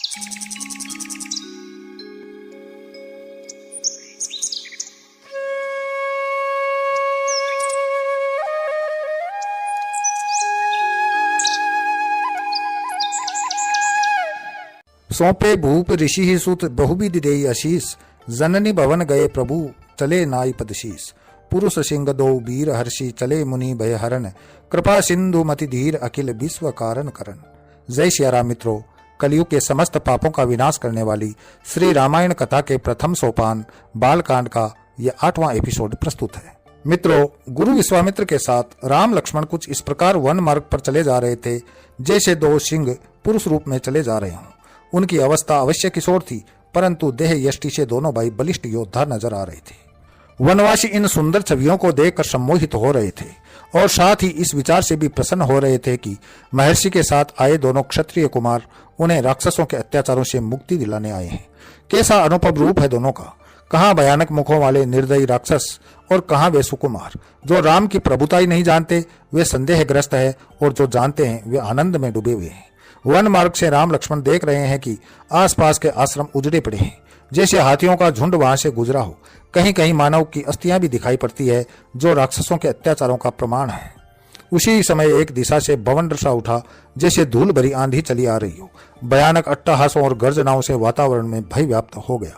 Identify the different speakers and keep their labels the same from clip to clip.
Speaker 1: सौंपे भूप ऋषि ही सुत बहुविध देई आशीष। जननी भवन गए प्रभु चले नाई पदशीस। पुरुष सिंह दो वीर हर्षि चले मुनि भय हरण। कृपा सिंधु मति धीर अखिल विश्व कारण करण। जय श्री राम मित्रों, कलयुग के समस्त पापों का विनाश करने वाली श्री रामायण कथा के प्रथम सोपान बालकांड का यह 8वां एपिसोड प्रस्तुत है। मित्रों, गुरु विश्वामित्र के साथ राम लक्ष्मण कुछ इस प्रकार वन मार्ग पर चले जा रहे थे जैसे दो सिंह पुरुष रूप में चले जा रहे हों। उनकी अवस्था अवश्य किशोर थी, परंतु देह यष्टि से दोनों भाई बलिष्ठ योद्धा नजर आ रहे थे। वनवासी इन सुंदर छवियों को देखकर सम्मोहित हो रहे थे और साथ ही इस विचार से भी प्रसन्न हो रहे थे कि महर्षि के साथ आए दोनों क्षत्रिय कुमार उन्हें राक्षसों के अत्याचारों से मुक्ति दिलाने आए हैं। कैसा अनुपम रूप है दोनों का। कहाँ भयानक मुखों वाले निर्दयी राक्षस और कहाँ वे सुकुमार। जो राम की प्रभुता ही नहीं जानते वे संदेहग्रस्त है, और जो जानते हैं वे आनंद में डूबे हुए हैं। वन मार्ग से राम लक्ष्मण देख रहे हैं कि आसपास के आश्रम उजड़े पड़े हैं, जैसे हाथियों का झुंड वहां से गुजरा हो। कहीं कहीं मानव की अस्थियां भी दिखाई पड़ती है, जो राक्षसों के अत्याचारों का प्रमाण है। उसी समय एक दिशा से भवन सा उठा, जैसे धूल भरी आंधी चली आ रही हो। भयानक अट्टहासों और गर्जनाओं से वातावरण में भय व्याप्त हो गया।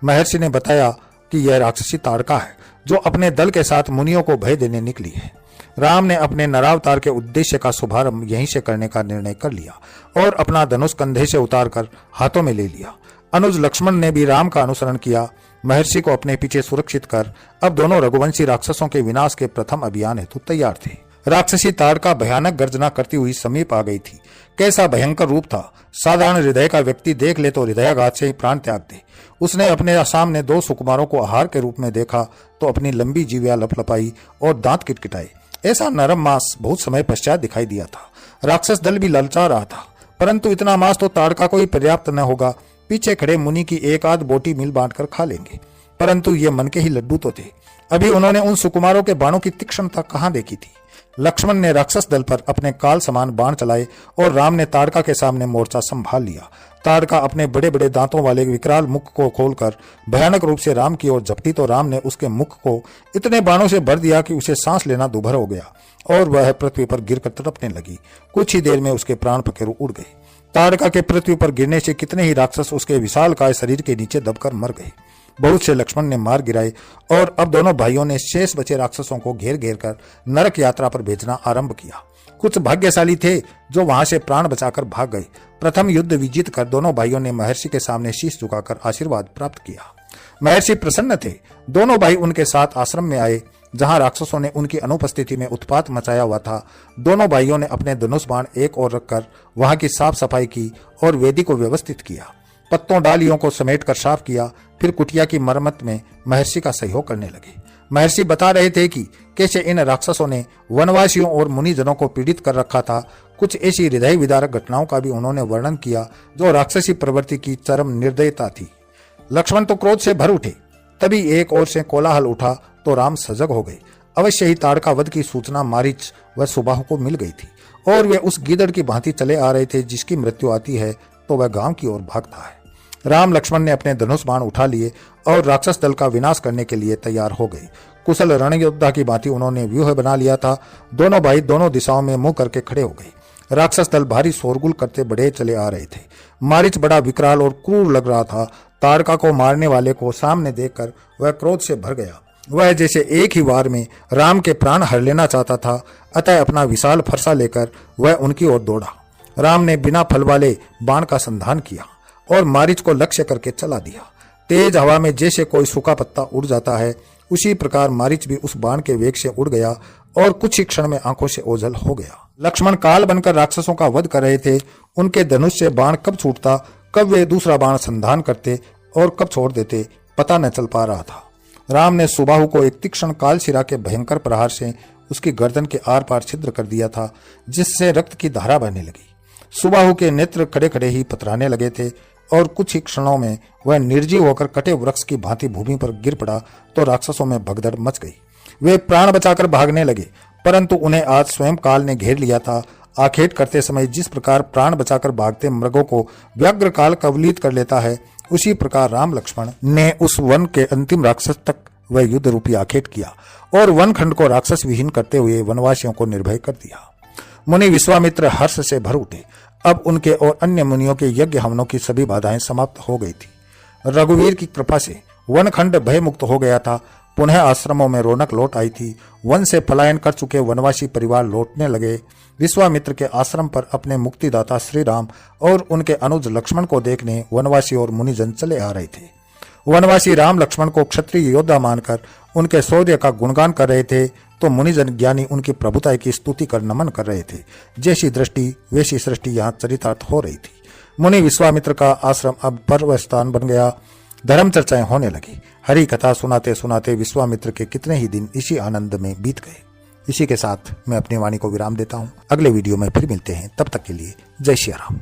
Speaker 1: महर्षि ने बताया कि यह राक्षसी ताड़का है, जो अपने दल के साथ मुनियों को भय देने निकली है। राम ने अपने नरावतार के उद्देश्य का शुभारंभ यहीं से करने का निर्णय कर लिया और अपना धनुष कंधे से उतारकर हाथों में ले लिया। अनुज लक्ष्मण ने भी राम का अनुसरण किया। महर्षि को अपने पीछे सुरक्षित कर अब दोनों रघुवंशी राक्षसों के विनाश के प्रथम अभियान हेतु तैयार थे। राक्षसी ताड़का भयानक गर्जना करती हुई समीप आ गई थी। कैसा भयंकर रूप था। साधारण हृदय का व्यक्ति देख ले तो हृदयाघात से ही प्राण त्याग दे। उसने अपने सामने दो सुकुमारों को आहार के रूप में देखा तो अपनी लंबी जीविया लपलपाई और दांत किटकिटाए। ऐसा नरम मांस बहुत समय पश्चात दिखाई दिया था। राक्षस दल भी ललचा रहा था, परंतु इतना मांस तो ताड़का को ही पर्याप्त न होगा। पीछे खड़े मुनि की एक आध बोटी मिल बांटकर खा लेंगे, परंतु ये मन के ही लड्डू तो थे। अभी उन्होंने उन सुकुमारों के बाणों की तीक्ष्णता कहाँ देखी थी। लक्ष्मण ने राक्षस दल पर अपने काल समान बाण चलाए और राम ने ताड़का के सामने मोर्चा संभाल लिया। ताड़का अपने बड़े बड़े दांतों वाले विकराल मुख को खोलकर भयानक रूप से राम की ओर झपटी तो राम ने उसके मुख को इतने बाणों से भर दिया कि उसे सांस लेना दुभर हो गया और वह पृथ्वी पर गिरकर तड़पने लगी। कुछ ही देर में उसके प्राण पखेरु उड़ गए। ताड़का के पृथ्वी पर गिरने से कितने ही राक्षस उसके विशालकाय शरीर के नीचे दबकर मर गए। बहुत से लक्ष्मण ने मार गिराए और अब दोनों भाइयों ने शेष बचे राक्षसों को घेर घेर कर नरक यात्रा पर भेजना आरंभ किया। कुछ भाग्यशाली थे जो वहां से प्राण बचाकर भाग गए। प्रथम युद्ध विजित कर दोनों भाइयों ने महर्षि के सामने शीश झुकाकर आशीर्वाद प्राप्त किया। महर्षि प्रसन्न थे। दोनों भाई उनके साथ आश्रम में आए, जहां राक्षसों ने उनकी अनुपस्थिति में उत्पात मचाया हुआ था। दोनों भाइयों ने अपने धनुष बाण एक ओर रखकर वहां की साफ सफाई की और वेदी को व्यवस्थित किया। पत्तों डालियों को समेटकर साफ किया। फिर कुटिया की मरम्मत में महर्षि का सहयोग करने लगे। महर्षि बता रहे थे कि कैसे इन राक्षसों ने वनवासियों और मुनिजनों को पीड़ित कर रखा था। कुछ ऐसी हृदय विदारक घटनाओं का भी उन्होंने वर्णन किया जो राक्षसी प्रवृत्ति की चरम निर्दयता थी। लक्ष्मण तो क्रोध से भर उठे। तभी एक ओर से कोलाहल उठा तो राम सजग हो गए। अवश्य ही ताड़का वध की सूचना मारीच व सुबाहु को मिल गई थी और वे उस गीदड़ की भांति चले आ रहे थे जिसकी मृत्यु आती है तो वह गांव की ओर भागता है। राम लक्ष्मण ने अपने धनुष बाण उठा लिए और राक्षस दल का विनाश करने के लिए तैयार हो गए। कुशल रणयोद्धा की भांति उन्होंने व्यूह बना लिया था। दोनों भाई दोनों दिशाओं में मुंह करके खड़े हो गए। राक्षस दल भारी शोरगुल करते बढ़े चले आ रहे थे। मारीच बड़ा विकराल और क्रूर लग रहा था। ताड़का को मारने वाले को सामने देखकर वह क्रोध से भर गया। वह जैसे एक ही वार में राम के प्राण हर लेना चाहता था। अतः अपना विशाल फरसा लेकर वह उनकी ओर दौड़ा। राम ने बिना फल वाले बाण का संधान किया और मारीच को लक्ष्य करके चला दिया। तेज हवा में जैसे कोई सूखा पत्ता उड़ जाता है, उसी प्रकार मारीच भी उस बाण के वेग से उड़ गया और कुछ ही क्षण में आंखों से ओझल हो गया। लक्ष्मण काल बनकर राक्षसों का वध कर रहे थे। उनके धनुष से बाण कब छूटता, कब वे दूसरा बाण संधान करते और कब छोड़ देते, पता न चल पा रहा था। राम ने सुबाहु को एक तीक्ष्ण कालशिरा के भयंकर प्रहार से उसकी गर्दन के आर पार छिद्र कर दिया था, जिससे रक्त की धारा बहने लगी। सुबाहु के नेत्र खड़े खड़े ही पथराने लगे थे और कुछ ही क्षणों में वह निर्जीव होकर कटे वृक्ष की भांति भूमि पर गिर पड़ा तो राक्षसों में भगदड़ मच गई। वे प्राण बचाकर भागने लगे, परंतु उन्हें आज स्वयं काल ने घेर लिया था। आखेट करते समय जिस प्रकार प्राण बचाकर भागते मृगों को व्याघ्र काल कवलित कर लेता है, उसी प्रकार राम लक्ष्मण ने उस वन के अंतिम राक्षस तक वह युद्ध रूपी आखेट किया और वन खंड को राक्षस विहीन करते हुए वनवासियों को निर्भय कर दिया। मुनि विश्वामित्र हर्ष से भर उठे। अब उनके और अन्य मुनियों के यज्ञ हवनों की सभी बाधाएं समाप्त हो गई थी। रघुवीर की कृपा से वन खंड भय मुक्त हो गया था। पुनः आश्रमों में रौनक लौट आई थी। वन से पलायन कर चुके वनवासी परिवार लौटने लगे। विश्वामित्र के आश्रम पर अपने मुक्तिदाता श्री राम और उनके अनुज लक्ष्मण को देखने वनवासी और मुनिजन चले आ रहे थे। वनवासी राम लक्ष्मण को क्षत्रिय योद्धा मानकर उनके शौर्य का गुणगान कर रहे थे, तो मुनिजन ज्ञानी उनकी प्रभुता की स्तुति कर नमन कर रहे थे। जैसी दृष्टि वैसी सृष्टि यहाँ चरितार्थ हो रही थी। मुनि विश्वामित्र का आश्रम अब पर्व स्थान बन गया। धर्म चर्चाएं होने लगी। हरि कथा सुनाते सुनाते विश्वामित्र के कितने ही दिन इसी आनंद में बीत गए। इसी के साथ मैं अपनी वाणी को विराम देता हूँ। अगले वीडियो में फिर मिलते हैं। तब तक के लिए जय श्री राम।